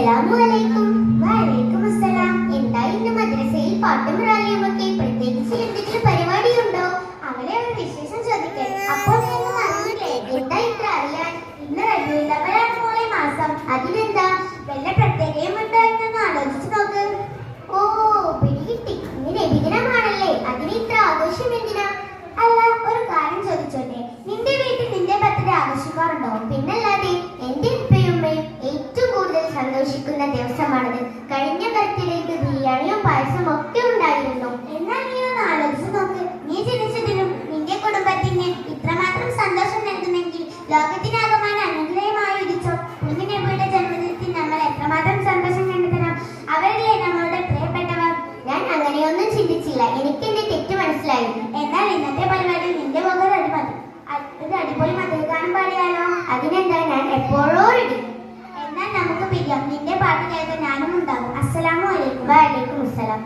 അസ്സലാമുഅലൈക്കും. വഅലൈക്കും അസ്സലാം. എന്താ ഇന്ന് മദ്രസയിൽ പാട്ടും റാലിയുമൊക്കെ? പ്രത്യേകിച്ച് എന്തെങ്കിലും പരിപാടിയുണ്ടോ? അവളെ ഒരു വിശേഷം ചോദിക്കേ. അപ്പോൾ നിങ്ങൾ അറിഞ്ഞില്ലേ? എന്താ ഇത്ര അറിയാൻ? ഇന്ന് റബീഉൽ അവ്വലാണ് മോളെ മാസം. അതിനെന്താ വല്ല പ്രത്യേകതയുമുണ്ടോ എന്നൊന്ന് ആലോചിച്ച് നോക്ക്. ഓ, പിടികിട്ടി. ഇന്ന് നബിദിനമാണല്ലേ, അതിന് ഇത്ര ആഘോഷം എന്തിനാ? അല്ല, ഒരു കാര്യം ചോദിച്ചോട്ടെ, നിന്റെ വീട്ടിൽ നിന്റെ ബർത്ത്ഡേ ആഘോഷിക്കാറുണ്ടോ? പിന്നല്ലാതെ എന്റെ ഉപ്പയും ഉമ്മയും ഏറ്റവും കൂടുതൽ സന്തോഷിക്കുന്ന ദിവസമാണത്. കഴിഞ്ഞ ബർത്ത്ഡേക്ക് ബിരിയാണിയും പായസവും ഒക്കെ ഉണ്ടായിരുന്നു. എന്നാൽ നീ ഒന്ന് ആലോചിച്ച് നോക്ക്, നീ ജനിച്ചതിനും നിന്റെ കുടുംബത്തിന് ഇത്രമാത്രം സന്തോഷം നൽകുമെങ്കിൽ ലോകത്തിനാകമാനം അനുഗ്രഹമായി ഉദിച്ചോ കുഞ്ഞു നബിയുടെ ജന്മദിനത്തിൽ നമ്മൾ എത്രമാത്രം സന്തോഷം കണ്ടെത്തണം. അവരല്ലേ നമ്മളുടെ പ്രിയപ്പെട്ടവർ. ഞാൻ അങ്ങനെയൊന്നും ചിന്തിച്ചില്ല, എനിക്ക് എന്റെ തെറ്റ് മനസ്സിലായി. എന്നാൽ ഇന്നത്തെ പരിപാടിയിൽ നിന്റെ മുഖം ഒരു അടിപൊളി മതിൽ കാണാൻ പാടിയാലോ? അതിനെന്താ, ഞാൻ എപ്പോഴോ റെഡി. എന്നാൽ നമുക്ക് പിരിയാം. നിന്റെ പാട്ട് കേൾക്കാൻ ഞാനും ഉണ്ടാകും. അസ്സലാമു അലൈക്കും. വഅലൈക്കും അസ്സലാം.